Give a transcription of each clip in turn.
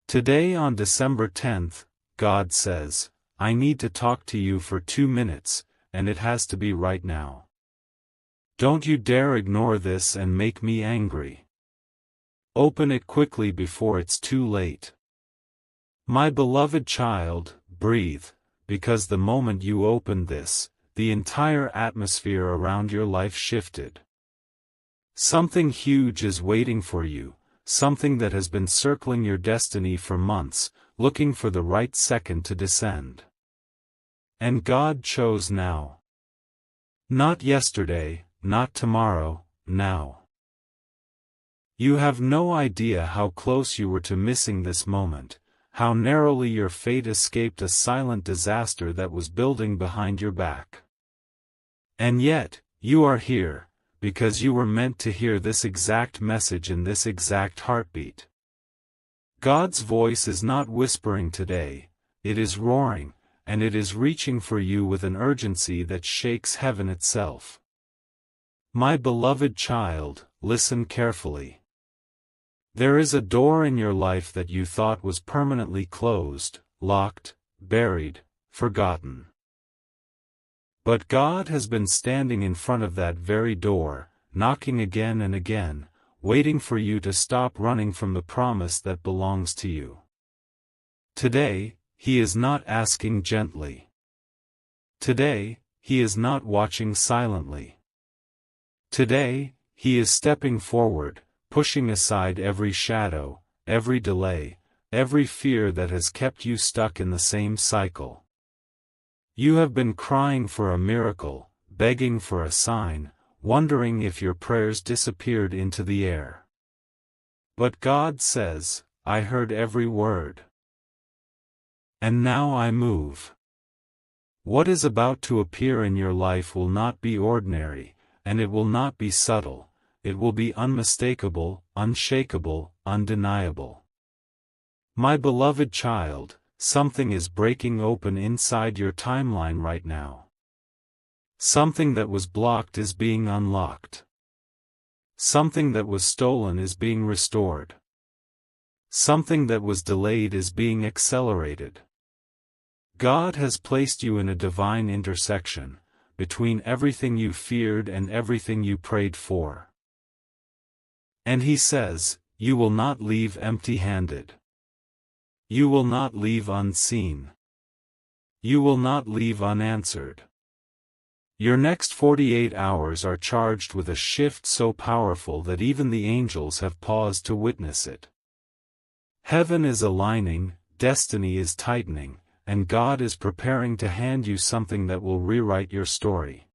Today on December 10th, God says, I need to talk to you for 2 minutes, and it has to be right now. Don't you dare ignore this and make me angry. Open it quickly before it's too late. My beloved child, breathe, because the moment you opened this, the entire atmosphere around your life shifted. Something huge is waiting for you, something that has been circling your destiny for months, looking for the right second to descend. And God chose now. Not yesterday, not tomorrow, now. You have no idea how close you were to missing this moment, how narrowly your fate escaped a silent disaster that was building behind your back. And yet, you are here, because you were meant to hear this exact message in this exact heartbeat. God's voice is not whispering today, it is roaring, and it is reaching for you with an urgency that shakes heaven itself. My beloved child, listen carefully. There is a door in your life that you thought was permanently closed, locked, buried, forgotten. But God has been standing in front of that very door, knocking again and again, waiting for you to stop running from the promise that belongs to you. Today, He is not asking gently. Today, He is not watching silently. Today, He is stepping forward, pushing aside every shadow, every delay, every fear that has kept you stuck in the same cycle. You have been crying for a miracle, begging for a sign, wondering if your prayers disappeared into the air. But God says, I heard every word. And now I move. What is about to appear in your life will not be ordinary, and it will not be subtle, it will be unmistakable, unshakable, undeniable. My beloved child, something is breaking open inside your timeline right now. Something that was blocked is being unlocked. Something that was stolen is being restored. Something that was delayed is being accelerated. God has placed you in a divine intersection, between everything you feared and everything you prayed for. And He says, you will not leave empty-handed. You will not leave unseen. You will not leave unanswered. Your next 48 hours are charged with a shift so powerful that even the angels have paused to witness it. Heaven is aligning, destiny is tightening, and God is preparing to hand you something that will rewrite your story.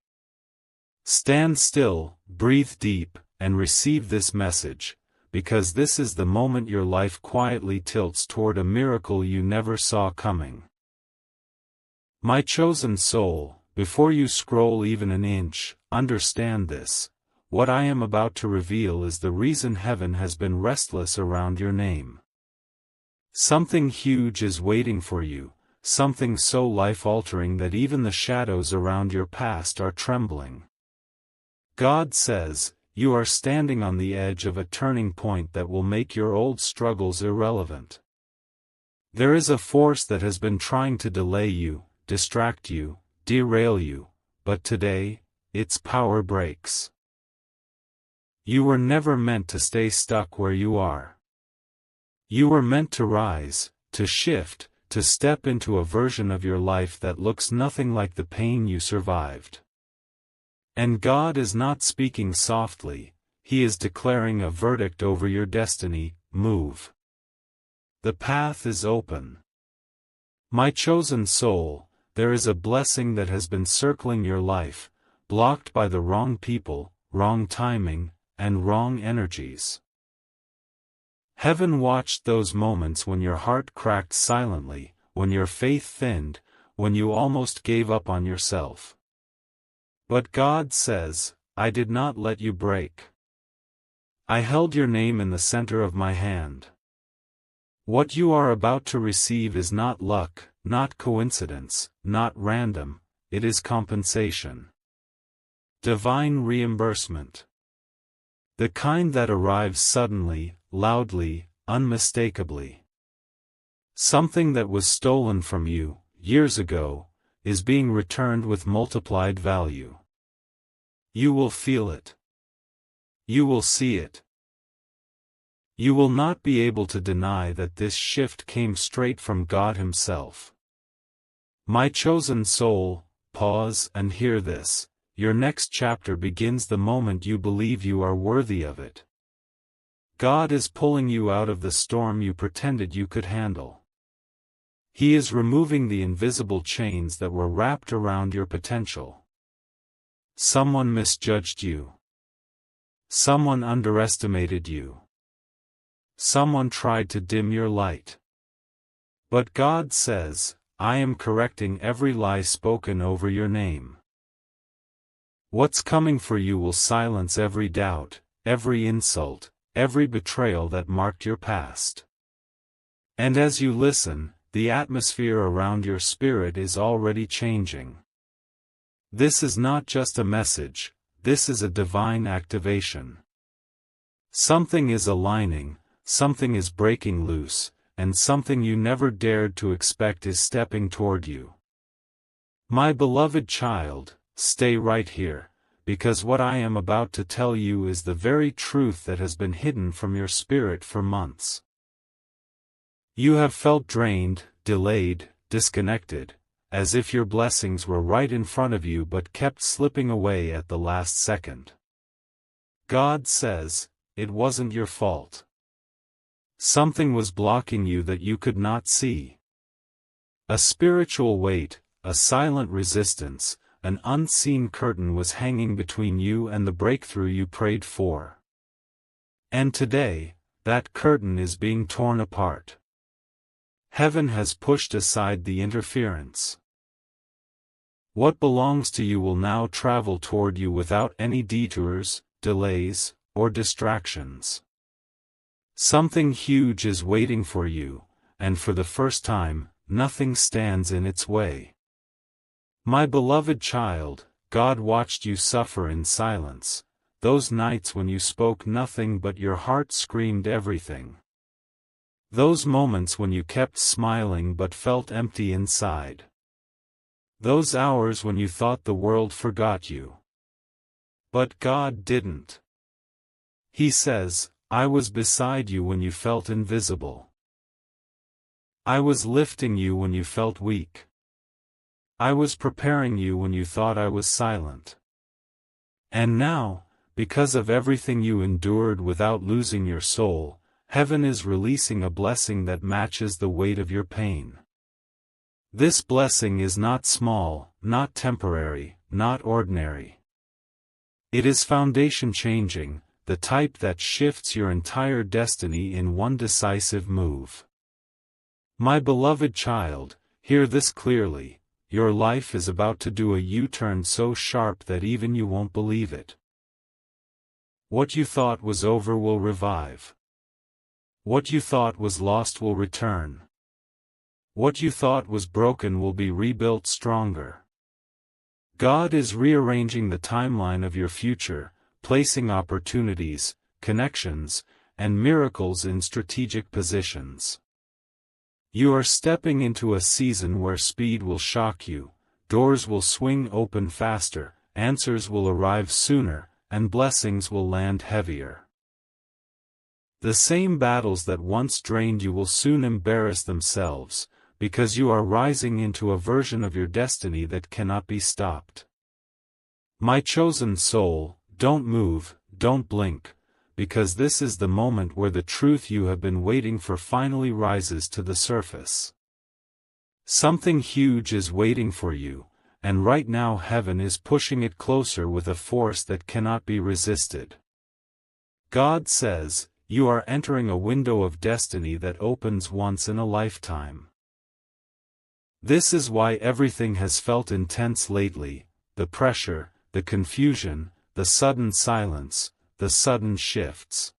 Stand still, breathe deep, and receive this message, because this is the moment your life quietly tilts toward a miracle you never saw coming. My chosen soul, before you scroll even an inch, understand this. What I am about to reveal is the reason heaven has been restless around your name. Something huge is waiting for you, something so life-altering that even the shadows around your past are trembling. God says, you are standing on the edge of a turning point that will make your old struggles irrelevant. There is a force that has been trying to delay you, distract you, derail you, but today, its power breaks. You were never meant to stay stuck where you are. You were meant to rise, to shift, to step into a version of your life that looks nothing like the pain you survived. And God is not speaking softly, He is declaring a verdict over your destiny, move. The path is open. My chosen soul, there is a blessing that has been circling your life, blocked by the wrong people, wrong timing, and wrong energies. Heaven watched those moments when your heart cracked silently, when your faith thinned, when you almost gave up on yourself. But God says, I did not let you break. I held your name in the center of my hand. What you are about to receive is not luck, not coincidence, not random, it is compensation. Divine reimbursement. The kind that arrives suddenly, loudly, unmistakably. Something that was stolen from you, years ago, is being returned with multiplied value. You will feel it. You will see it. You will not be able to deny that this shift came straight from God Himself. My chosen soul, pause and hear this. Your next chapter begins the moment you believe you are worthy of it. God is pulling you out of the storm you pretended you could handle. He is removing the invisible chains that were wrapped around your potential. Someone misjudged you. Someone underestimated you. Someone tried to dim your light. But God says, I am correcting every lie spoken over your name. What's coming for you will silence every doubt, every insult, every betrayal that marked your past. And as you listen, the atmosphere around your spirit is already changing. This is not just a message, this is a divine activation. Something is aligning, something is breaking loose, and something you never dared to expect is stepping toward you. My beloved child, stay right here, because what I am about to tell you is the very truth that has been hidden from your spirit for months. You have felt drained, delayed, disconnected, as if your blessings were right in front of you but kept slipping away at the last second. God says, it wasn't your fault. Something was blocking you that you could not see. A spiritual weight, a silent resistance, an unseen curtain was hanging between you and the breakthrough you prayed for. And today, that curtain is being torn apart. Heaven has pushed aside the interference. What belongs to you will now travel toward you without any detours, delays, or distractions. Something huge is waiting for you, and for the first time, nothing stands in its way. My beloved child, God watched you suffer in silence, those nights when you spoke nothing but your heart screamed everything. Those moments when you kept smiling but felt empty inside. Those hours when you thought the world forgot you. But God didn't. He says, I was beside you when you felt invisible. I was lifting you when you felt weak. I was preparing you when you thought I was silent. And now, because of everything you endured without losing your soul, Heaven is releasing a blessing that matches the weight of your pain. This blessing is not small, not temporary, not ordinary. It is foundation-changing, the type that shifts your entire destiny in one decisive move. My beloved child, hear this clearly, your life is about to do a U-turn so sharp that even you won't believe it. What you thought was over will revive. What you thought was lost will return. What you thought was broken will be rebuilt stronger. God is rearranging the timeline of your future, placing opportunities, connections, and miracles in strategic positions. You are stepping into a season where speed will shock you, doors will swing open faster, answers will arrive sooner, and blessings will land heavier. The same battles that once drained you will soon embarrass themselves, because you are rising into a version of your destiny that cannot be stopped. My chosen soul, don't move, don't blink, because this is the moment where the truth you have been waiting for finally rises to the surface. Something huge is waiting for you, and right now heaven is pushing it closer with a force that cannot be resisted. God says, you are entering a window of destiny that opens once in a lifetime. This is why everything has felt intense lately, the pressure, the confusion, the sudden silence, the sudden shifts.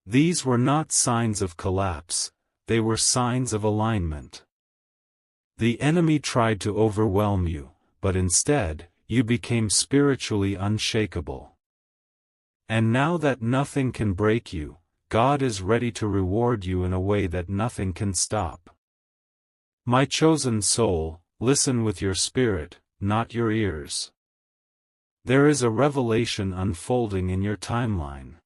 These were not signs of collapse, they were signs of alignment. The enemy tried to overwhelm you, but instead, you became spiritually unshakable. And now that nothing can break you, God is ready to reward you in a way that nothing can stop. My chosen soul, listen with your spirit, not your ears. There is a revelation unfolding in your timeline.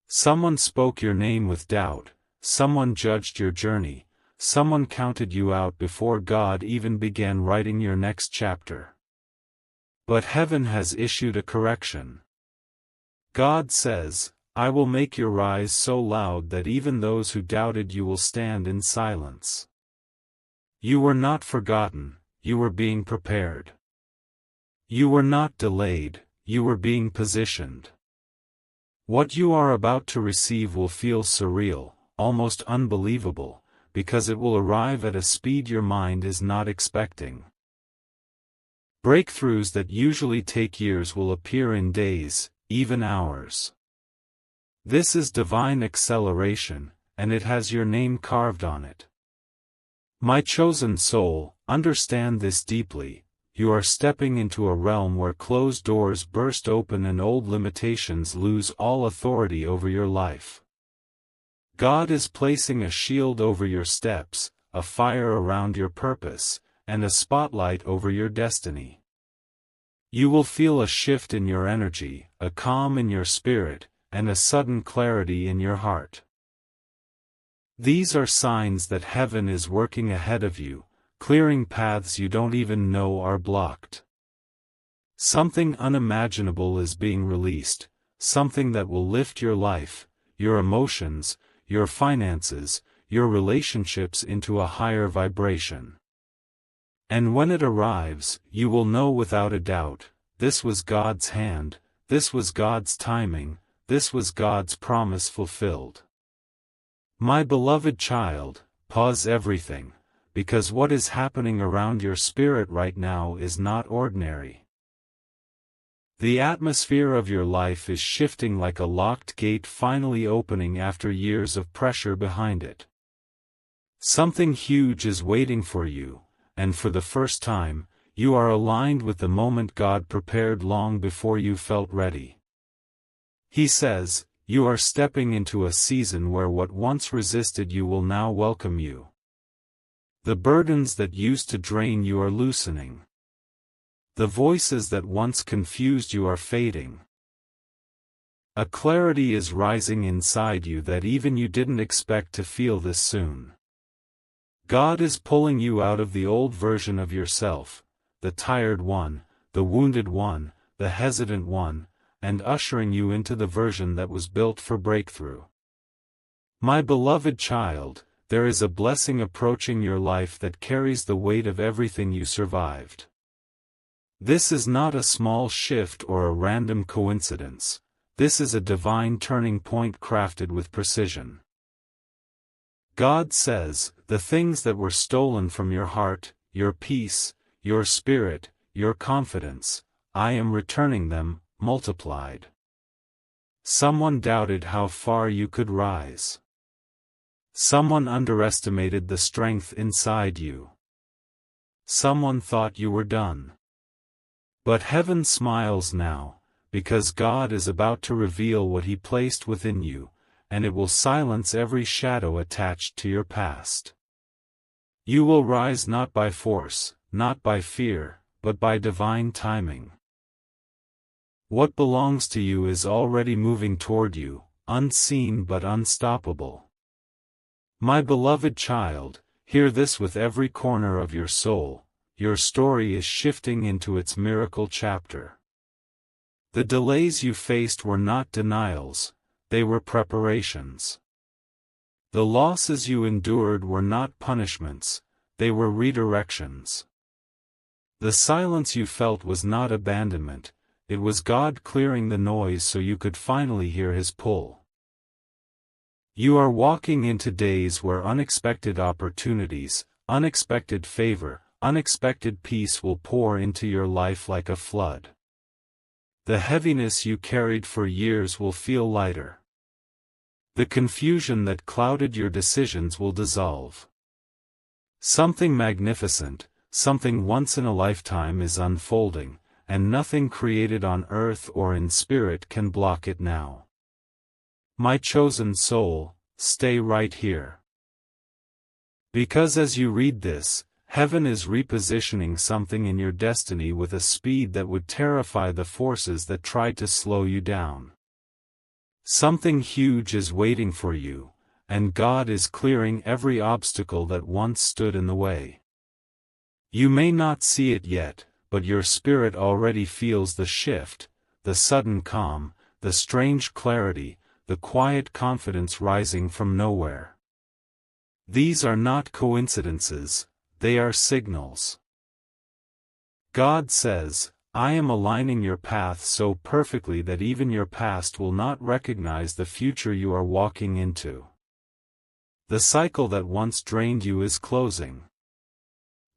Someone spoke your name with doubt, someone judged your journey, someone counted you out before God even began writing your next chapter. But heaven has issued a correction. God says, I will make your rise so loud that even those who doubted you will stand in silence. You were not forgotten, you were being prepared. You were not delayed, you were being positioned. What you are about to receive will feel surreal, almost unbelievable, because it will arrive at a speed your mind is not expecting. Breakthroughs that usually take years will appear in days, even hours. This is divine acceleration, and it has your name carved on it. My chosen soul, understand this deeply. You are stepping into a realm where closed doors burst open and old limitations lose all authority over your life. God is placing a shield over your steps, a fire around your purpose, and a spotlight over your destiny. You will feel a shift in your energy, a calm in your spirit, and a sudden clarity in your heart. These are signs that heaven is working ahead of you, clearing paths you don't even know are blocked. Something unimaginable is being released, something that will lift your life, your emotions, your finances, your relationships into a higher vibration. And when it arrives, you will know without a doubt, this was God's hand, this was God's timing, this was God's promise fulfilled. My beloved child, pause everything, because what is happening around your spirit right now is not ordinary. The atmosphere of your life is shifting like a locked gate finally opening after years of pressure behind it. Something huge is waiting for you, and for the first time, you are aligned with the moment God prepared long before you felt ready. He says, you are stepping into a season where what once resisted you will now welcome you. The burdens that used to drain you are loosening. The voices that once confused you are fading. A clarity is rising inside you that even you didn't expect to feel this soon. God is pulling you out of the old version of yourself, the tired one, the wounded one, the hesitant one, and ushering you into the version that was built for breakthrough. My beloved child, there is a blessing approaching your life that carries the weight of everything you survived. This is not a small shift or a random coincidence. This is a divine turning point crafted with precision. God says, the things that were stolen from your heart, your peace, your spirit, your confidence, I am returning them, multiplied. Someone doubted how far you could rise. Someone underestimated the strength inside you. Someone thought you were done. But heaven smiles now, because God is about to reveal what He placed within you, and it will silence every shadow attached to your past. You will rise not by force, not by fear, but by divine timing. What belongs to you is already moving toward you, unseen but unstoppable. My beloved child, hear this with every corner of your soul, your story is shifting into its miracle chapter. The delays you faced were not denials, they were preparations. The losses you endured were not punishments, they were redirections. The silence you felt was not abandonment, it was God clearing the noise so you could finally hear His pull. You are walking into days where unexpected opportunities, unexpected favor, unexpected peace will pour into your life like a flood. The heaviness you carried for years will feel lighter. The confusion that clouded your decisions will dissolve. Something magnificent, something once in a lifetime is unfolding, and nothing created on earth or in spirit can block it now. My chosen soul, stay right here. Because as you read this, heaven is repositioning something in your destiny with a speed that would terrify the forces that tried to slow you down. Something huge is waiting for you, and God is clearing every obstacle that once stood in the way. You may not see it yet, but your spirit already feels the shift, the sudden calm, the strange clarity, the quiet confidence rising from nowhere. These are not coincidences, they are signals. God says, I am aligning your path so perfectly that even your past will not recognize the future you are walking into. The cycle that once drained you is closing.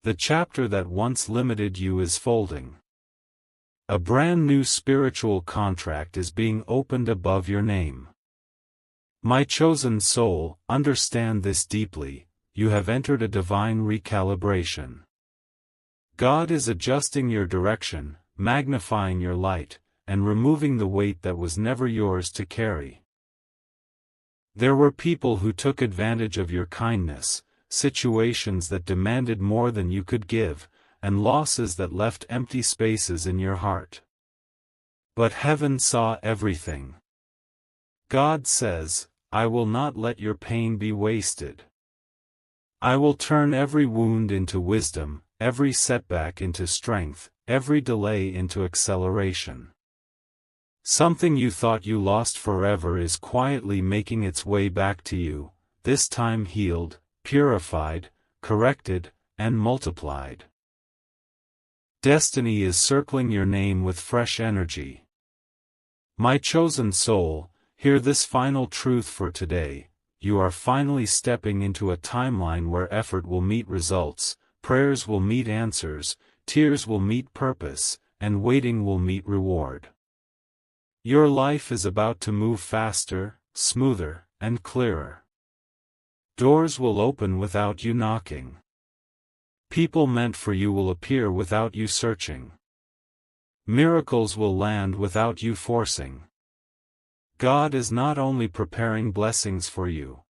The chapter that once limited you is folding. A brand new spiritual contract is being opened above your name. My chosen soul, understand this deeply, you have entered a divine recalibration. God is adjusting your direction, magnifying your light, and removing the weight that was never yours to carry. There were people who took advantage of your kindness, situations that demanded more than you could give, and losses that left empty spaces in your heart. But heaven saw everything. God says, I will not let your pain be wasted. I will turn every wound into wisdom, every setback into strength, every delay into acceleration. Something you thought you lost forever is quietly making its way back to you, this time healed, purified, corrected, and multiplied. Destiny is circling your name with fresh energy. My chosen soul, hear this final truth for today, you are finally stepping into a timeline where effort will meet results, prayers will meet answers, tears will meet purpose, and waiting will meet reward. Your life is about to move faster, smoother, and clearer. Doors will open without you knocking. People meant for you will appear without you searching. Miracles will land without you forcing. God is not only preparing blessings for you.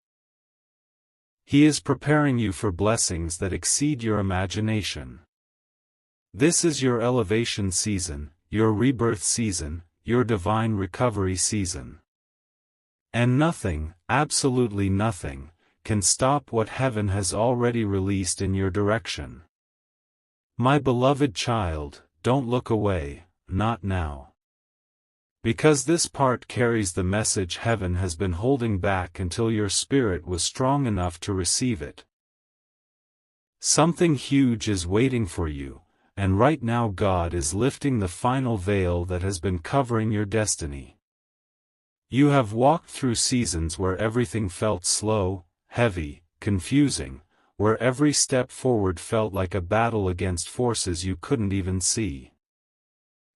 He is preparing you for blessings that exceed your imagination. This is your elevation season, your rebirth season, your divine recovery season. And nothing, absolutely nothing, can stop what heaven has already released in your direction. My beloved child, don't look away, not now. Because this part carries the message heaven has been holding back until your spirit was strong enough to receive it. Something huge is waiting for you, and right now God is lifting the final veil that has been covering your destiny. You have walked through seasons where everything felt slow, heavy, confusing, where every step forward felt like a battle against forces you couldn't even see.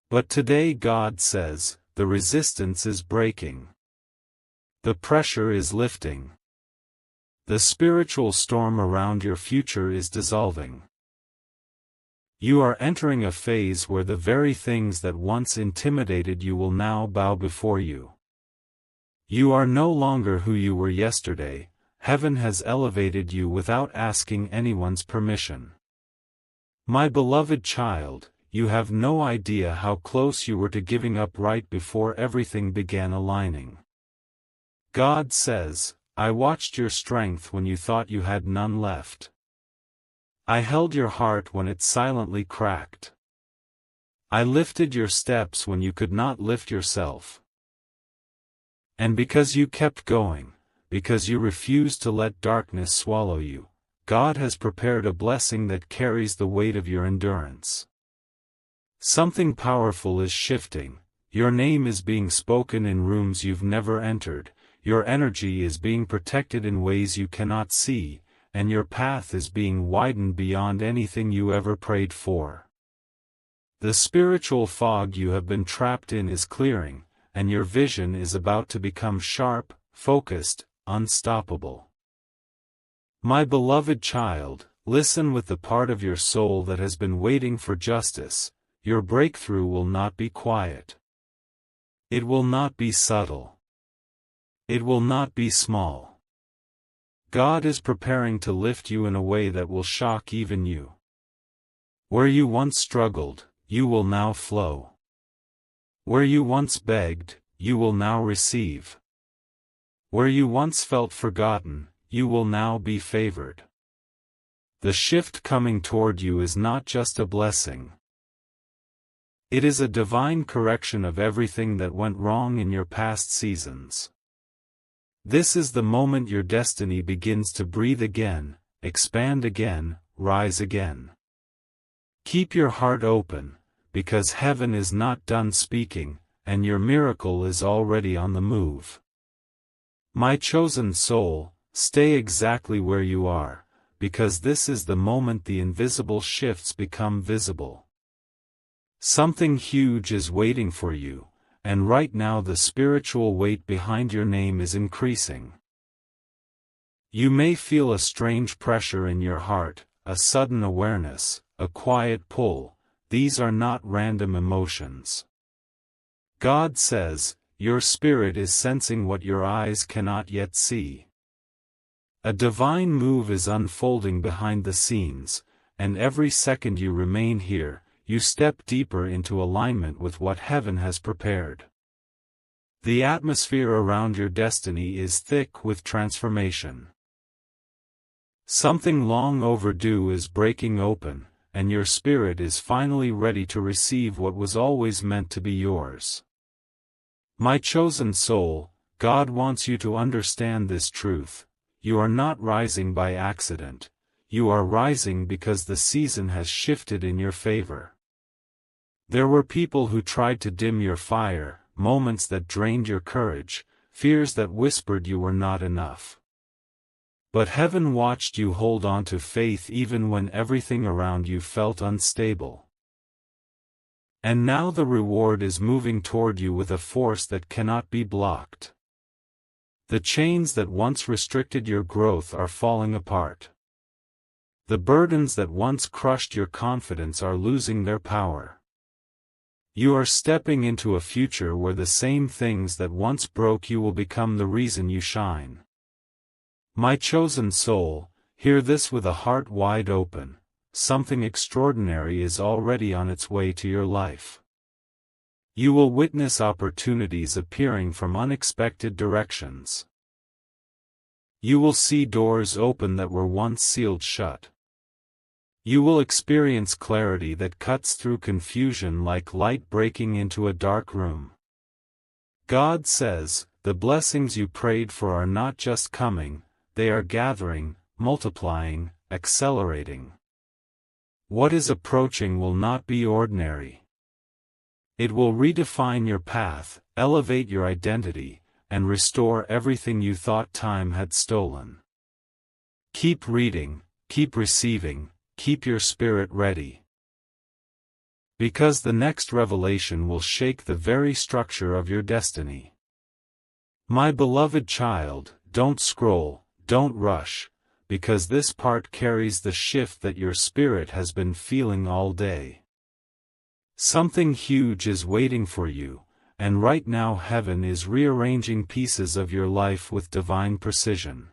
But today God says, the resistance is breaking. The pressure is lifting. The spiritual storm around your future is dissolving. You are entering a phase where the very things that once intimidated you will now bow before you. You are no longer who you were yesterday, heaven has elevated you without asking anyone's permission. My beloved child, you have no idea how close you were to giving up right before everything began aligning. God says, I watched your strength when you thought you had none left. I held your heart when it silently cracked. I lifted your steps when you could not lift yourself. And because you kept going, because you refused to let darkness swallow you, God has prepared a blessing that carries the weight of your endurance. Something powerful is shifting, your name is being spoken in rooms you've never entered, your energy is being protected in ways you cannot see, and your path is being widened beyond anything you ever prayed for. The spiritual fog you have been trapped in is clearing, and your vision is about to become sharp, focused, unstoppable. My beloved child, listen with the part of your soul that has been waiting for justice. Your breakthrough will not be quiet. It will not be subtle. It will not be small. God is preparing to lift you in a way that will shock even you. Where you once struggled, you will now flow. Where you once begged, you will now receive. Where you once felt forgotten, you will now be favored. The shift coming toward you is not just a blessing. It is a divine correction of everything that went wrong in your past seasons. This is the moment your destiny begins to breathe again, expand again, rise again. Keep your heart open, because heaven is not done speaking, and your miracle is already on the move. My chosen soul, stay exactly where you are, because this is the moment the invisible shifts become visible. Something huge is waiting for you, and right now the spiritual weight behind your name is increasing. You may feel a strange pressure in your heart, a sudden awareness, a quiet pull. These are not random emotions. God says, your spirit is sensing what your eyes cannot yet see. A divine move is unfolding behind the scenes, and every second you remain here, you step deeper into alignment with what heaven has prepared. The atmosphere around your destiny is thick with transformation. Something long overdue is breaking open, and your spirit is finally ready to receive what was always meant to be yours. My chosen soul, God wants you to understand this truth. You are not rising by accident. You are rising because the season has shifted in your favor. There were people who tried to dim your fire, moments that drained your courage, fears that whispered you were not enough. But heaven watched you hold on to faith even when everything around you felt unstable. And now the reward is moving toward you with a force that cannot be blocked. The chains that once restricted your growth are falling apart. The burdens that once crushed your confidence are losing their power. You are stepping into a future where the same things that once broke you will become the reason you shine. My chosen soul, hear this with a heart wide open. Something extraordinary is already on its way to your life. You will witness opportunities appearing from unexpected directions. You will see doors open that were once sealed shut. You will experience clarity that cuts through confusion like light breaking into a dark room. God says, the blessings you prayed for are not just coming, they are gathering, multiplying, accelerating. What is approaching will not be ordinary. It will redefine your path, elevate your identity, and restore everything you thought time had stolen. Keep reading, keep receiving, keep your spirit ready. Because the next revelation will shake the very structure of your destiny. My beloved child, don't scroll, don't rush, because this part carries the shift that your spirit has been feeling all day. Something huge is waiting for you, and right now heaven is rearranging pieces of your life with divine precision.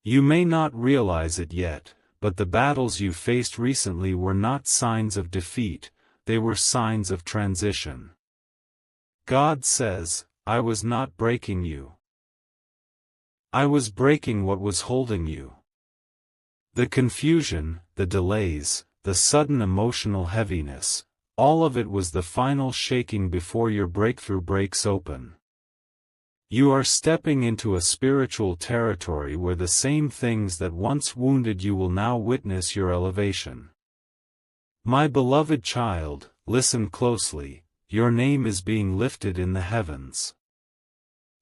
You may not realize it yet, but the battles you faced recently were not signs of defeat, they were signs of transition. God says, I was not breaking you. I was breaking what was holding you. The confusion, the delays, the sudden emotional heaviness, all of it was the final shaking before your breakthrough breaks open. You are stepping into a spiritual territory where the same things that once wounded you will now witness your elevation. My beloved child, listen closely, your name is being lifted in the heavens.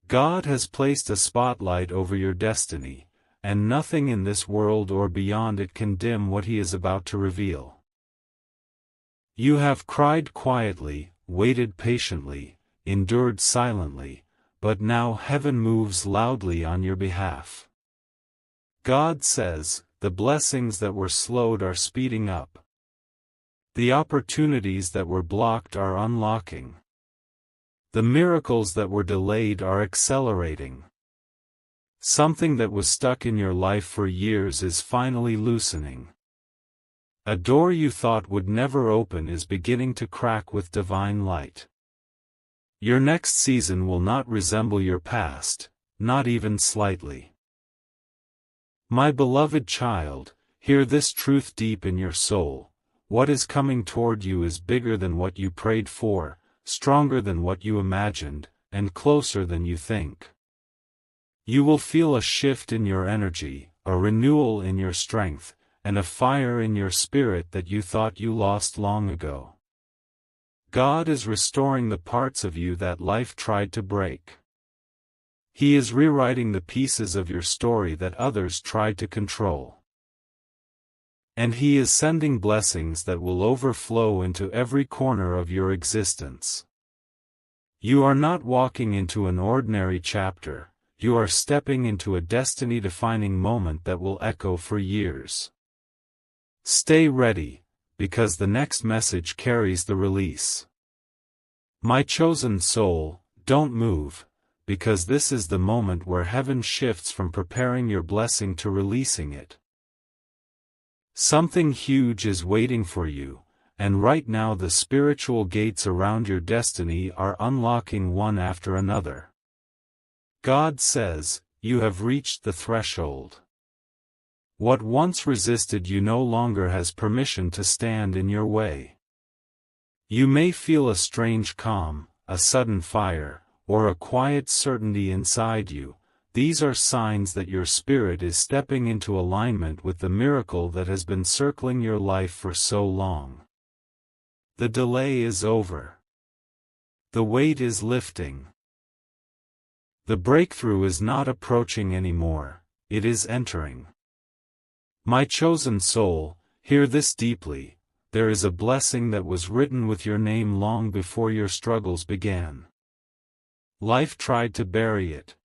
God has placed a spotlight over your destiny, and nothing in this world or beyond it can dim what He is about to reveal. You have cried quietly, waited patiently, endured silently, but now heaven moves loudly on your behalf. God says, the blessings that were slowed are speeding up. The opportunities that were blocked are unlocking. The miracles that were delayed are accelerating. Something that was stuck in your life for years is finally loosening. A door you thought would never open is beginning to crack with divine light. Your next season will not resemble your past, not even slightly. My beloved child, hear this truth deep in your soul: what is coming toward you is bigger than what you prayed for, stronger than what you imagined, and closer than you think. You will feel a shift in your energy, a renewal in your strength, and a fire in your spirit that you thought you lost long ago. God is restoring the parts of you that life tried to break. He is rewriting the pieces of your story that others tried to control. And He is sending blessings that will overflow into every corner of your existence. You are not walking into an ordinary chapter, you are stepping into a destiny-defining moment that will echo for years. Stay ready, because the next message carries the release. My chosen soul, don't move, because this is the moment where heaven shifts from preparing your blessing to releasing it. Something huge is waiting for you, and right now the spiritual gates around your destiny are unlocking one after another. God says, you have reached the threshold. What once resisted you no longer has permission to stand in your way. You may feel a strange calm, a sudden fire, or a quiet certainty inside you. These are signs that your spirit is stepping into alignment with the miracle that has been circling your life for so long. The delay is over. The weight is lifting. The breakthrough is not approaching anymore, it is entering. My chosen soul, hear this deeply: there is a blessing that was written with your name long before your struggles began. Life tried to bury it.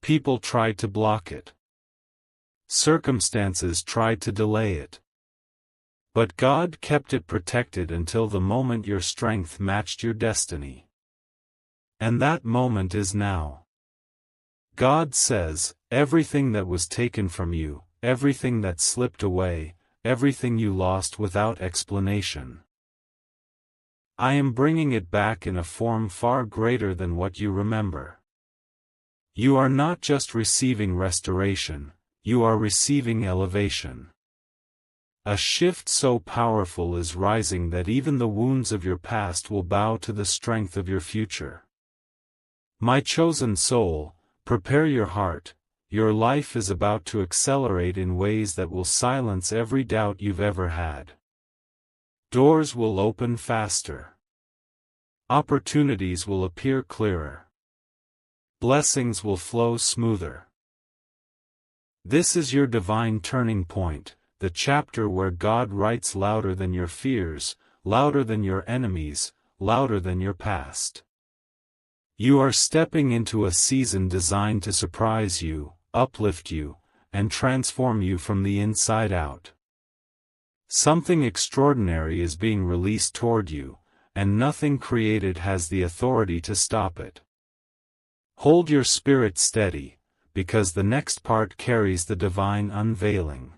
People tried to block it. Circumstances tried to delay it. But God kept it protected until the moment your strength matched your destiny. And that moment is now. God says, everything that was taken from you, everything that slipped away, everything you lost without explanation, I am bringing it back in a form far greater than what you remember. You are not just receiving restoration, you are receiving elevation. A shift so powerful is rising that even the wounds of your past will bow to the strength of your future. My chosen soul, prepare your heart. Your life is about to accelerate in ways that will silence every doubt you've ever had. Doors will open faster. Opportunities will appear clearer. Blessings will flow smoother. This is your divine turning point, the chapter where God writes louder than your fears, louder than your enemies, louder than your past. You are stepping into a season designed to surprise you, uplift you, and transform you from the inside out. Something extraordinary is being released toward you, and nothing created has the authority to stop it. Hold your spirit steady, because the next part carries the divine unveiling.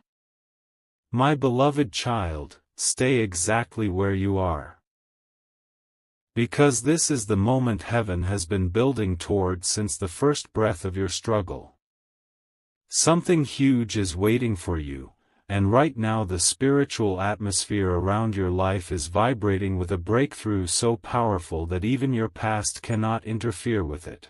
My beloved child, stay exactly where you are. Because this is the moment heaven has been building toward since the first breath of your struggle. Something huge is waiting for you, and right now the spiritual atmosphere around your life is vibrating with a breakthrough so powerful that even your past cannot interfere with it.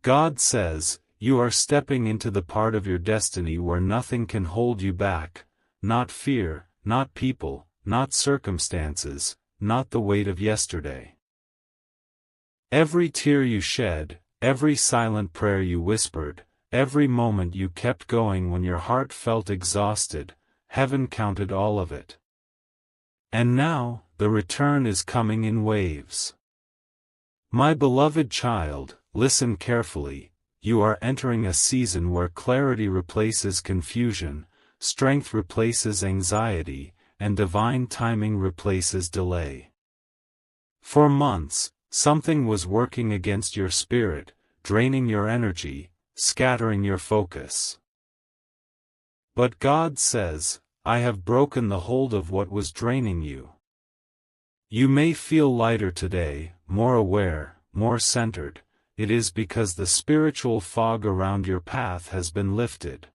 God says, you are stepping into the part of your destiny where nothing can hold you back, not fear, not people, not circumstances, not the weight of yesterday. Every tear you shed, every silent prayer you whispered, every moment you kept going when your heart felt exhausted, heaven counted all of it. And now, the return is coming in waves. My beloved child, listen carefully. You are entering a season where clarity replaces confusion, strength replaces anxiety, and divine timing replaces delay. For months, Something was working against your spirit, draining your energy, scattering your focus. But God says, I have broken the hold of what was draining you. You may feel lighter today, more aware, more centered. It is because the spiritual fog around your path has been lifted.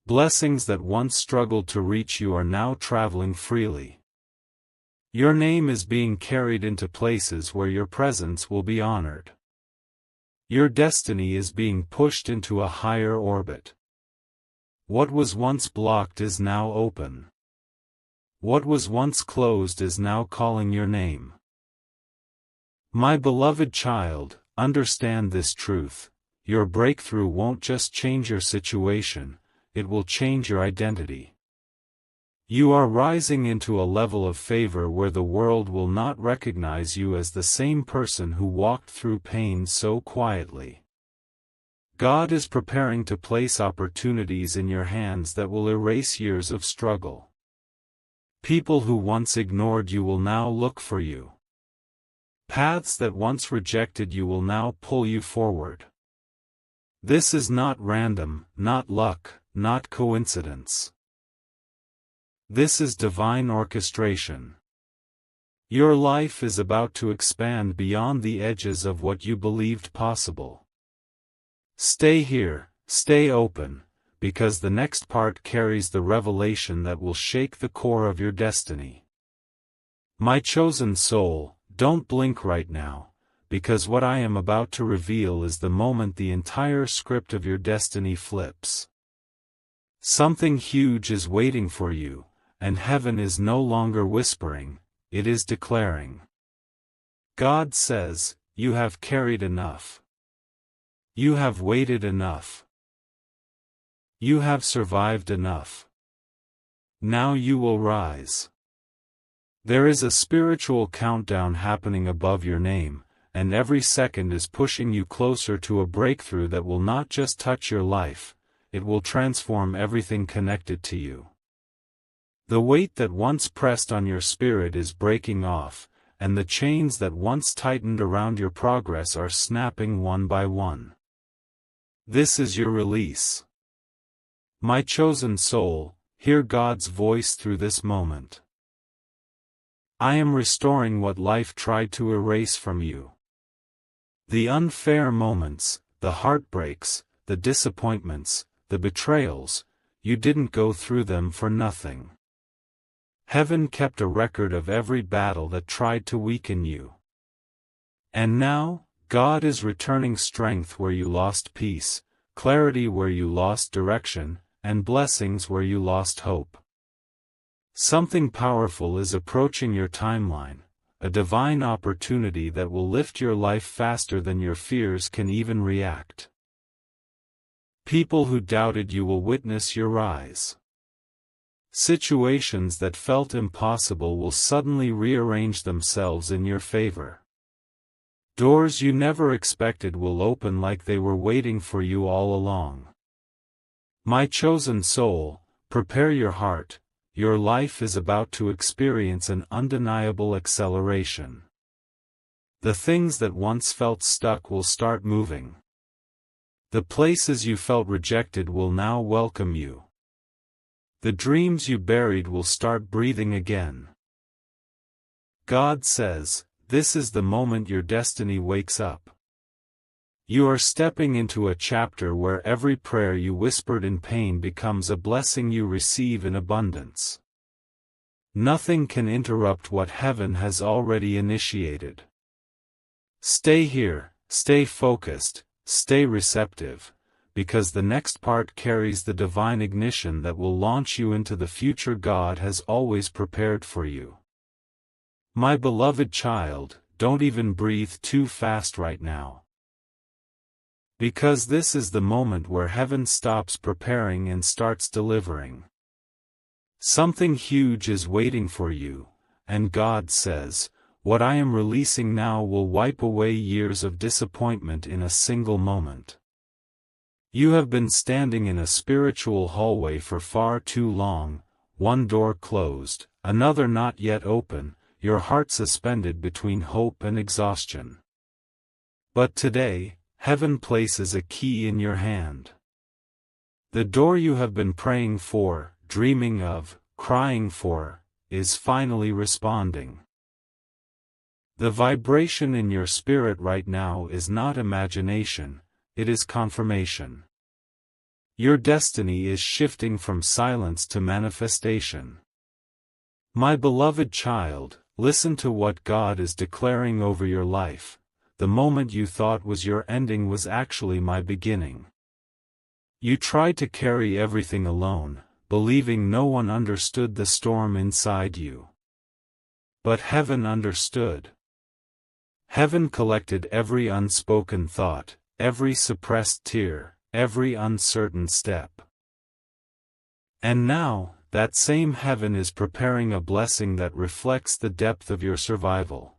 Blessings that once struggled to reach you are now traveling freely. Your name is being carried into places where your presence will be honored. Your destiny is being pushed into a higher orbit. What was once blocked is now open. What was once closed is now calling your name. My beloved child, understand this truth. Your breakthrough won't just change your situation, it will change your identity. You are rising into a level of favor where the world will not recognize you as the same person who walked through pain so quietly. God is preparing to place opportunities in your hands that will erase years of struggle. People who once ignored you will now look for you. Paths that once rejected you will now pull you forward. This is not random, not luck, not coincidence. This is divine orchestration. Your life is about to expand beyond the edges of what you believed possible. Stay here, stay open, because the next part carries the revelation that will shake the core of your destiny. My chosen soul, don't blink right now, because what I am about to reveal is the moment the entire script of your destiny flips. Something huge is waiting for you, and heaven is no longer whispering, it is declaring. God says, you have carried enough. You have waited enough. You have survived enough. Now you will rise. There is a spiritual countdown happening above your name, and every second is pushing you closer to a breakthrough that will not just touch your life, it will transform everything connected to you. The weight that once pressed on your spirit is breaking off, and the chains that once tightened around your progress are snapping one by one. This is your release. My chosen soul, hear God's voice through this moment. I am restoring what life tried to erase from you. The unfair moments, the heartbreaks, the disappointments, the betrayals, you didn't go through them for nothing. Heaven kept a record of every battle that tried to weaken you. And now, God is returning strength where you lost peace, clarity where you lost direction, and blessings where you lost hope. Something powerful is approaching your timeline, a divine opportunity that will lift your life faster than your fears can even react. People who doubted you will witness your rise. Situations that felt impossible will suddenly rearrange themselves in your favor. Doors you never expected will open like they were waiting for you all along. My chosen soul, prepare your heart, your life is about to experience an undeniable acceleration. The things that once felt stuck will start moving. The places you felt rejected will now welcome you. The dreams you buried will start breathing again. God says, this is the moment your destiny wakes up. You are stepping into a chapter where every prayer you whispered in pain becomes a blessing you receive in abundance. Nothing can interrupt what heaven has already initiated. Stay here, stay focused, stay receptive, because the next part carries the divine ignition that will launch you into the future God has always prepared for you. My beloved child, don't even breathe too fast right now. Because this is the moment where heaven stops preparing and starts delivering. Something huge is waiting for you, and God says, what I am releasing now will wipe away years of disappointment in a single moment. You have been standing in a spiritual hallway for far too long, one door closed, another not yet open, your heart suspended between hope and exhaustion. But today, heaven places a key in your hand. The door you have been praying for, dreaming of, crying for, is finally responding. The vibration in your spirit right now is not imagination, it is confirmation. Your destiny is shifting from silence to manifestation. My beloved child, listen to what God is declaring over your life. The moment you thought was your ending was actually my beginning. You tried to carry everything alone, believing no one understood the storm inside you. But heaven understood. Heaven collected every unspoken thought, every suppressed tear, every uncertain step. And now, that same heaven is preparing a blessing that reflects the depth of your survival.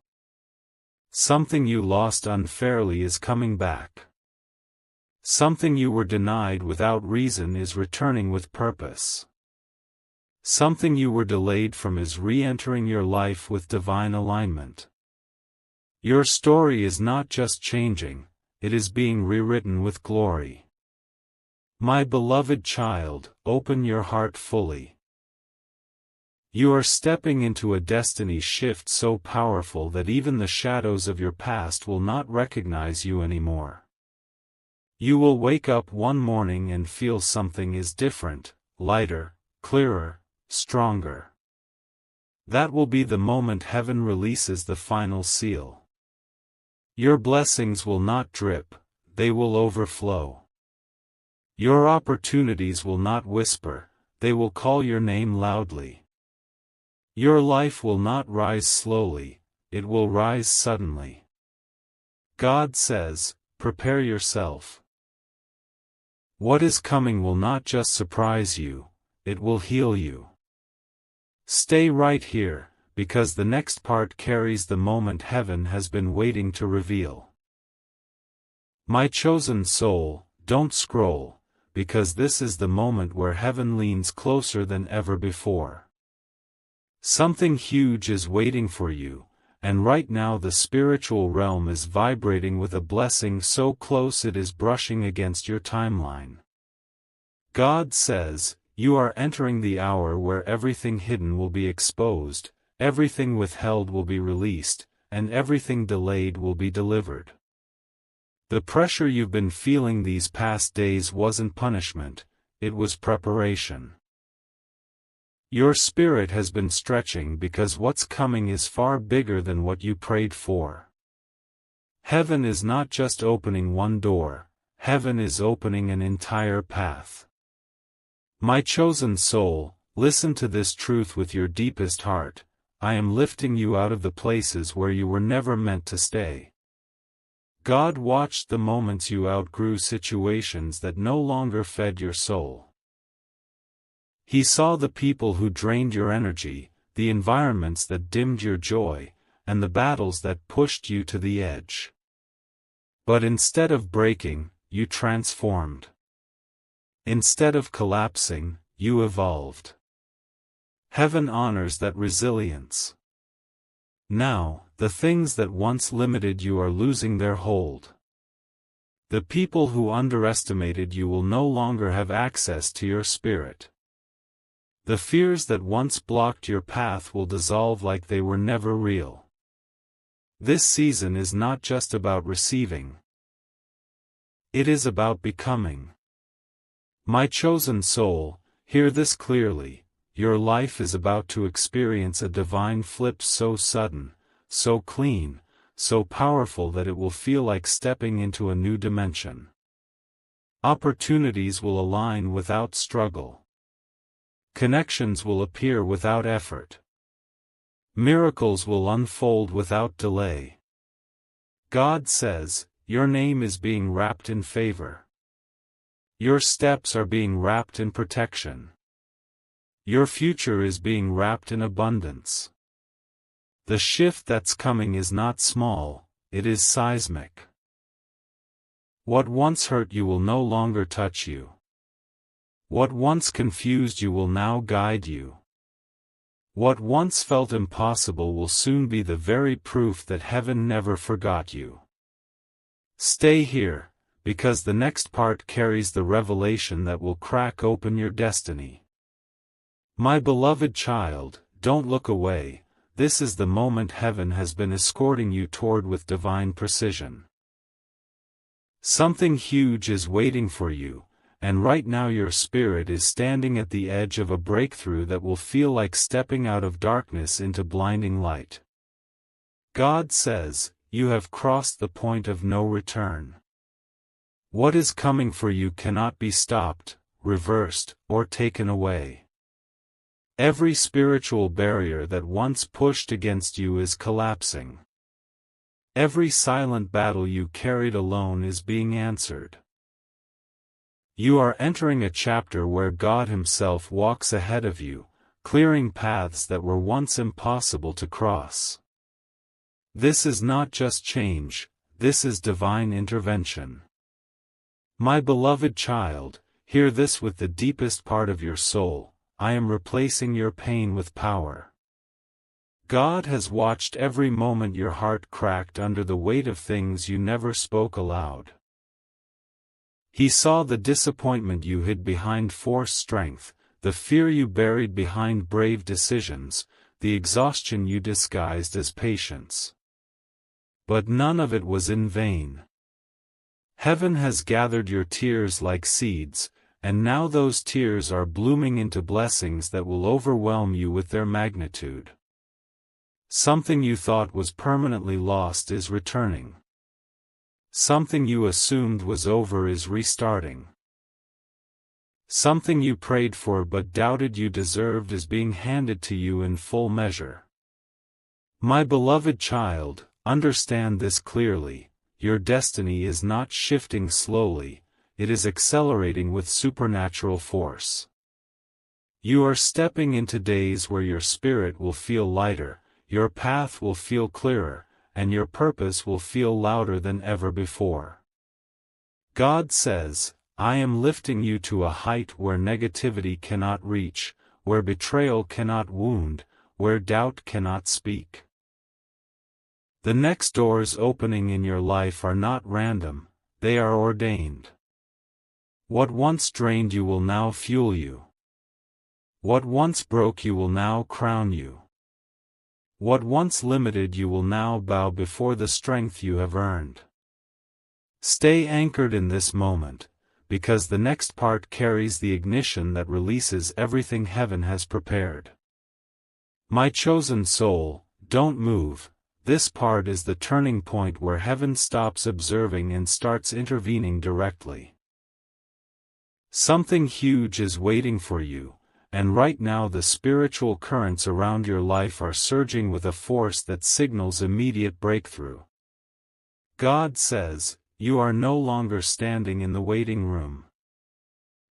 Something you lost unfairly is coming back. Something you were denied without reason is returning with purpose. Something you were delayed from is re-entering your life with divine alignment. Your story is not just changing, it is being rewritten with glory. My beloved child, open your heart fully. You are stepping into a destiny shift so powerful that even the shadows of your past will not recognize you anymore. You will wake up one morning and feel something is different, lighter, clearer, stronger. That will be the moment heaven releases the final seal. Your blessings will not drip, they will overflow. Your opportunities will not whisper, they will call your name loudly. Your life will not rise slowly, it will rise suddenly. God says, prepare yourself. What is coming will not just surprise you, it will heal you. Stay right here, because the next part carries the moment heaven has been waiting to reveal. My chosen soul, don't scroll, because this is the moment where heaven leans closer than ever before. Something huge is waiting for you, and right now the spiritual realm is vibrating with a blessing so close it is brushing against your timeline. God says, you are entering the hour where everything hidden will be exposed, everything withheld will be released, and everything delayed will be delivered. The pressure you've been feeling these past days wasn't punishment, it was preparation. Your spirit has been stretching because what's coming is far bigger than what you prayed for. Heaven is not just opening one door, heaven is opening an entire path. My chosen soul, listen to this truth with your deepest heart, I am lifting you out of the places where you were never meant to stay. God watched the moments you outgrew situations that no longer fed your soul. He saw the people who drained your energy, the environments that dimmed your joy, and the battles that pushed you to the edge. But instead of breaking, you transformed. Instead of collapsing, you evolved. Heaven honors that resilience. Now, the things that once limited you are losing their hold. The people who underestimated you will no longer have access to your spirit. The fears that once blocked your path will dissolve like they were never real. This season is not just about receiving. It is about becoming. My chosen soul, hear this clearly, your life is about to experience a divine flip so sudden, so clean, so powerful that it will feel like stepping into a new dimension. Opportunities will align without struggle. Connections will appear without effort. Miracles will unfold without delay. God says, your name is being wrapped in favor. Your steps are being wrapped in protection. Your future is being wrapped in abundance. The shift that's coming is not small, it is seismic. What once hurt you will no longer touch you. What once confused you will now guide you. What once felt impossible will soon be the very proof that heaven never forgot you. Stay here, because the next part carries the revelation that will crack open your destiny. My beloved child, don't look away. This is the moment heaven has been escorting you toward with divine precision. Something huge is waiting for you, and right now your spirit is standing at the edge of a breakthrough that will feel like stepping out of darkness into blinding light. God says, you have crossed the point of no return. What is coming for you cannot be stopped, reversed, or taken away. Every spiritual barrier that once pushed against you is collapsing. Every silent battle you carried alone is being answered. You are entering a chapter where God Himself walks ahead of you, clearing paths that were once impossible to cross. This is not just change, this is divine intervention. My beloved child, hear this with the deepest part of your soul. I am replacing your pain with power. God has watched every moment your heart cracked under the weight of things you never spoke aloud. He saw the disappointment you hid behind forced strength, the fear you buried behind brave decisions, the exhaustion you disguised as patience. But none of it was in vain. Heaven has gathered your tears like seeds, and now those tears are blooming into blessings that will overwhelm you with their magnitude. Something you thought was permanently lost is returning. Something you assumed was over is restarting. Something you prayed for but doubted you deserved is being handed to you in full measure. My beloved child, understand this clearly. Your destiny is not shifting slowly, it is accelerating with supernatural force. You are stepping into days where your spirit will feel lighter, your path will feel clearer, and your purpose will feel louder than ever before. God says, I am lifting you to a height where negativity cannot reach, where betrayal cannot wound, where doubt cannot speak. The next doors opening in your life are not random, they are ordained. What once drained you will now fuel you. What once broke you will now crown you. What once limited you will now bow before the strength you have earned. Stay anchored in this moment, because the next part carries the ignition that releases everything heaven has prepared. My chosen soul, don't move. This part is the turning point where heaven stops observing and starts intervening directly. Something huge is waiting for you, and right now the spiritual currents around your life are surging with a force that signals immediate breakthrough. God says, you are no longer standing in the waiting room.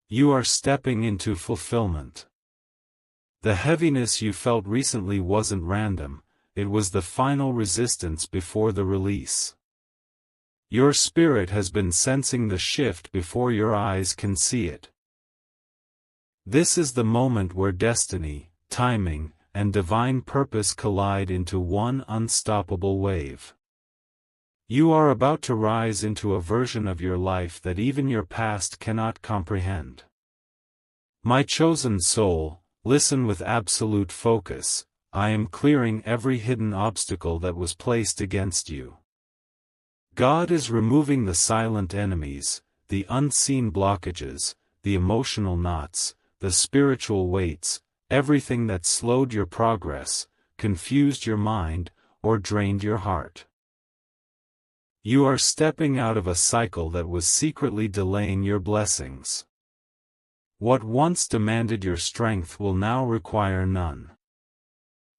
You are stepping into fulfillment. The heaviness you felt recently wasn't random, it was the final resistance before the release. Your spirit has been sensing the shift before your eyes can see it. This is the moment where destiny, timing, and divine purpose collide into one unstoppable wave. You are about to rise into a version of your life that even your past cannot comprehend. My chosen soul, listen with absolute focus. I am clearing every hidden obstacle that was placed against you. God is removing the silent enemies, the unseen blockages, the emotional knots, the spiritual weights, everything that slowed your progress, confused your mind, or drained your heart. You are stepping out of a cycle that was secretly delaying your blessings. What once demanded your strength will now require none.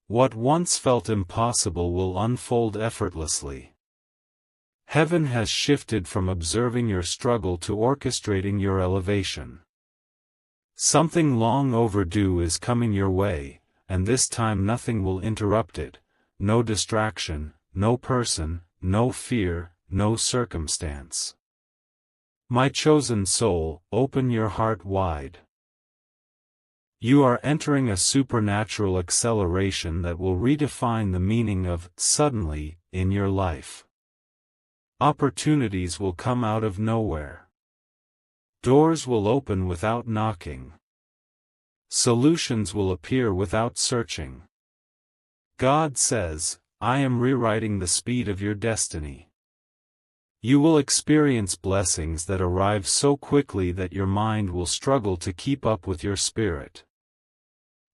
What once felt impossible will unfold effortlessly. Heaven has shifted from observing your struggle to orchestrating your elevation. Something long overdue is coming your way, and this time nothing will interrupt it, no distraction, no person, no fear, no circumstance. My chosen soul, open your heart wide. You are entering a supernatural acceleration that will redefine the meaning of suddenly in your life. Opportunities will come out of nowhere. Doors will open without knocking. Solutions will appear without searching. God says, I am rewriting the speed of your destiny. You will experience blessings that arrive so quickly that your mind will struggle to keep up with your spirit.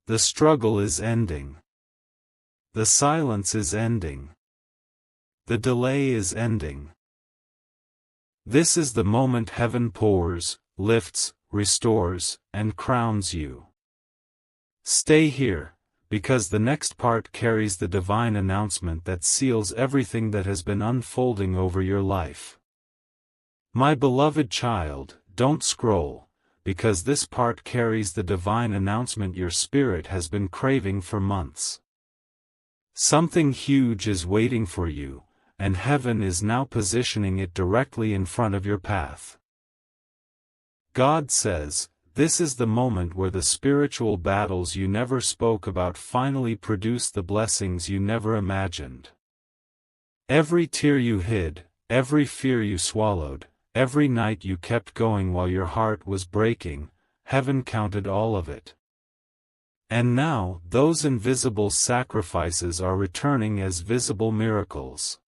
The struggle is ending. The silence is ending. The delay is ending. This is the moment heaven pours, lifts, restores, and crowns you. Stay here, because the next part carries the divine announcement that seals everything that has been unfolding over your life. My beloved child, don't scroll, because this part carries the divine announcement your spirit has been craving for months. Something huge is waiting for you, and heaven is now positioning it directly in front of your path. God says, this is the moment where the spiritual battles you never spoke about finally produce the blessings you never imagined. Every tear you hid, every fear you swallowed, every night you kept going while your heart was breaking, heaven counted all of it. And now, those invisible sacrifices are returning as visible miracles.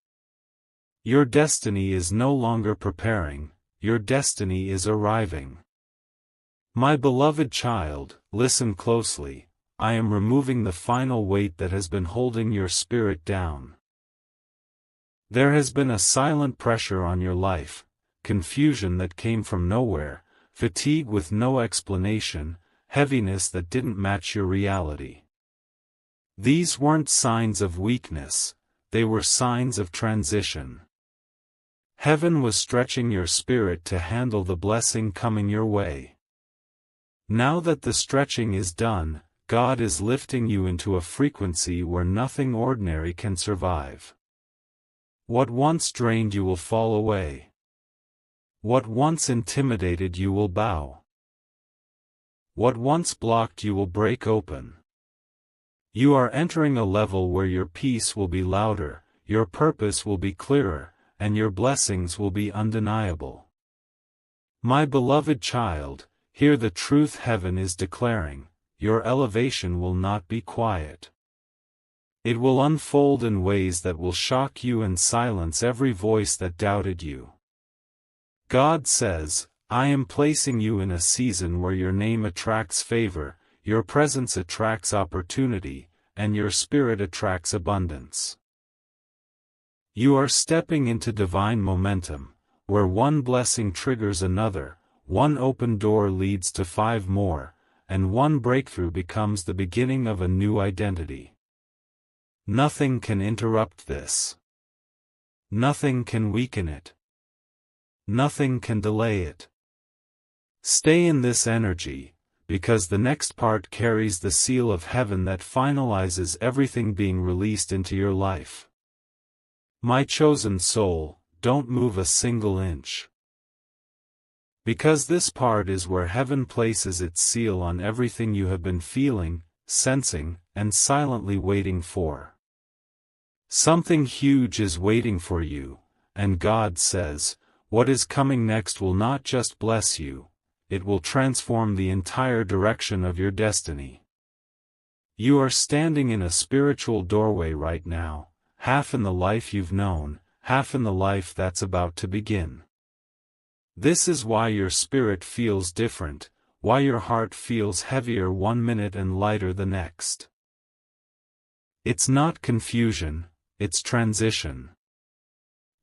Your destiny is no longer preparing, your destiny is arriving. My beloved child, listen closely, I am removing the final weight that has been holding your spirit down. There has been a silent pressure on your life, confusion that came from nowhere, fatigue with no explanation, heaviness that didn't match your reality. These weren't signs of weakness, they were signs of transition. Heaven was stretching your spirit to handle the blessing coming your way. Now that the stretching is done, God is lifting you into a frequency where nothing ordinary can survive. What once drained you will fall away. What once intimidated you will bow. What once blocked you will break open. You are entering a level where your peace will be louder, your purpose will be clearer, and your blessings will be undeniable. My beloved child, hear the truth heaven is declaring, your elevation will not be quiet. It will unfold in ways that will shock you and silence every voice that doubted you. God says, I am placing you in a season where your name attracts favor, your presence attracts opportunity, and your spirit attracts abundance. You are stepping into divine momentum, where one blessing triggers another, one open door leads to 5 more, and one breakthrough becomes the beginning of a new identity. Nothing can interrupt this. Nothing can weaken it. Nothing can delay it. Stay in this energy, because the next part carries the seal of heaven that finalizes everything being released into your life. My chosen soul, don't move a single inch. Because this part is where heaven places its seal on everything you have been feeling, sensing, and silently waiting for. Something huge is waiting for you, and God says, what is coming next will not just bless you, it will transform the entire direction of your destiny. You are standing in a spiritual doorway right now, half in the life you've known, half in the life that's about to begin. This is why your spirit feels different, why your heart feels heavier one minute and lighter the next. It's not confusion, it's transition.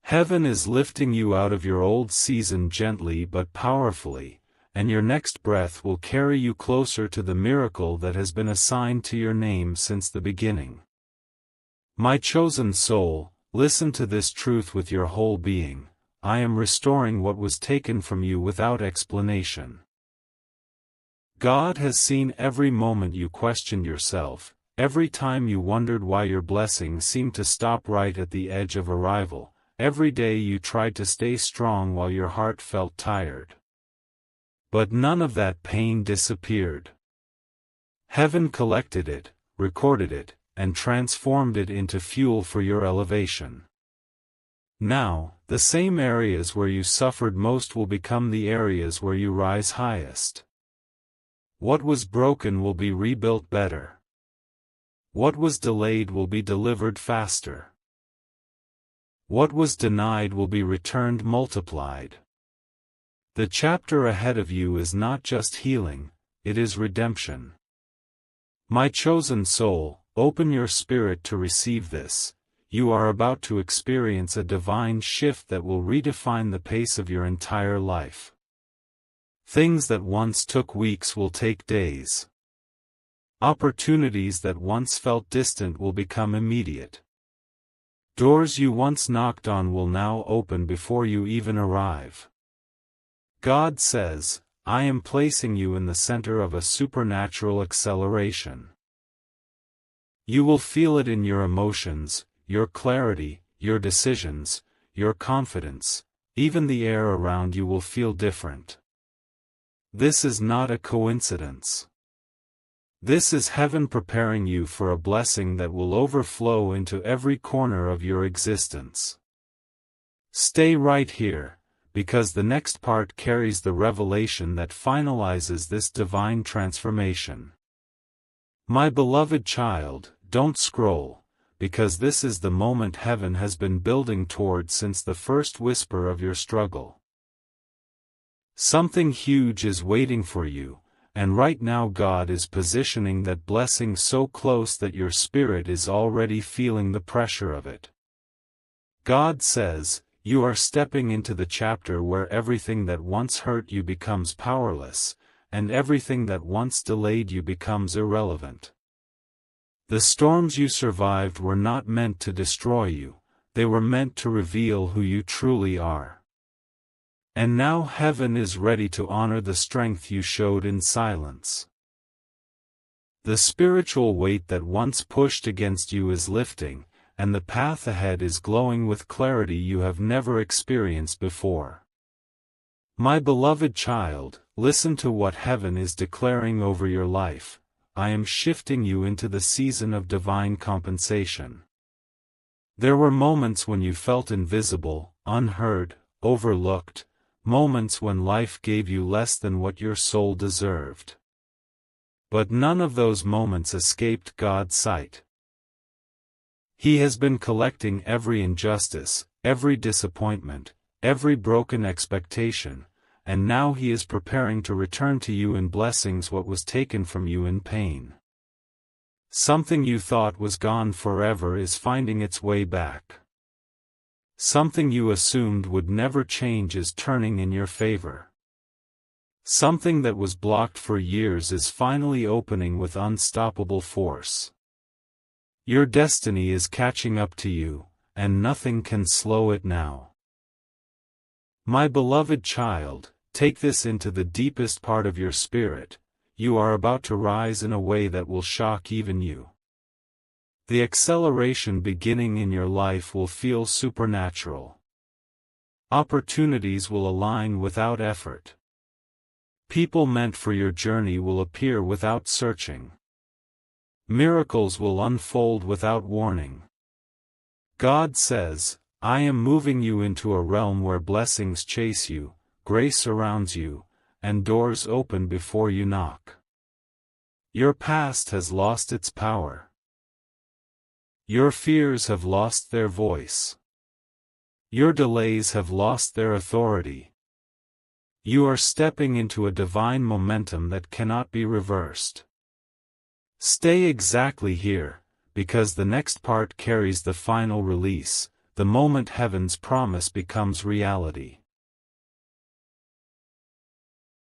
Heaven is lifting you out of your old season gently but powerfully, and your next breath will carry you closer to the miracle that has been assigned to your name since the beginning. My chosen soul, listen to this truth with your whole being. I am restoring what was taken from you without explanation. God has seen every moment you questioned yourself, every time you wondered why your blessings seemed to stop right at the edge of arrival, every day you tried to stay strong while your heart felt tired. But none of that pain disappeared. Heaven collected it, recorded it, and transformed it into fuel for your elevation. Now, the same areas where you suffered most will become the areas where you rise highest. What was broken will be rebuilt better. What was delayed will be delivered faster. What was denied will be returned multiplied. The chapter ahead of you is not just healing, it is redemption. My chosen soul, open your spirit to receive this. You are about to experience a divine shift that will redefine the pace of your entire life. Things that once took weeks will take days. Opportunities that once felt distant will become immediate. Doors you once knocked on will now open before you even arrive. God says, I am placing you in the center of a supernatural acceleration. You will feel it in your emotions, your clarity, your decisions, your confidence. Even the air around you will feel different. This is not a coincidence. This is heaven preparing you for a blessing that will overflow into every corner of your existence. Stay right here, because the next part carries the revelation that finalizes this divine transformation. My beloved child, don't scroll, because this is the moment heaven has been building toward since the first whisper of your struggle. Something huge is waiting for you, and right now God is positioning that blessing so close that your spirit is already feeling the pressure of it. God says, you are stepping into the chapter where everything that once hurt you becomes powerless, and everything that once delayed you becomes irrelevant. The storms you survived were not meant to destroy you, they were meant to reveal who you truly are. And now heaven is ready to honor the strength you showed in silence. The spiritual weight that once pushed against you is lifting, and the path ahead is glowing with clarity you have never experienced before. My beloved child, listen to what heaven is declaring over your life. I am shifting you into the season of divine compensation. There were moments when you felt invisible, unheard, overlooked, moments when life gave you less than what your soul deserved. But none of those moments escaped God's sight. He has been collecting every injustice, every disappointment, every broken expectation, and now He is preparing to return to you in blessings what was taken from you in pain. Something you thought was gone forever is finding its way back. Something you assumed would never change is turning in your favor. Something that was blocked for years is finally opening with unstoppable force. Your destiny is catching up to you, and nothing can slow it now. My beloved child, take this into the deepest part of your spirit. You are about to rise in a way that will shock even you. The acceleration beginning in your life will feel supernatural. Opportunities will align without effort. People meant for your journey will appear without searching. Miracles will unfold without warning. God says, I am moving you into a realm where blessings chase you, grace surrounds you, and doors open before you knock. Your past has lost its power. Your fears have lost their voice. Your delays have lost their authority. You are stepping into a divine momentum that cannot be reversed. Stay exactly here, because the next part carries the final release, the moment heaven's promise becomes reality.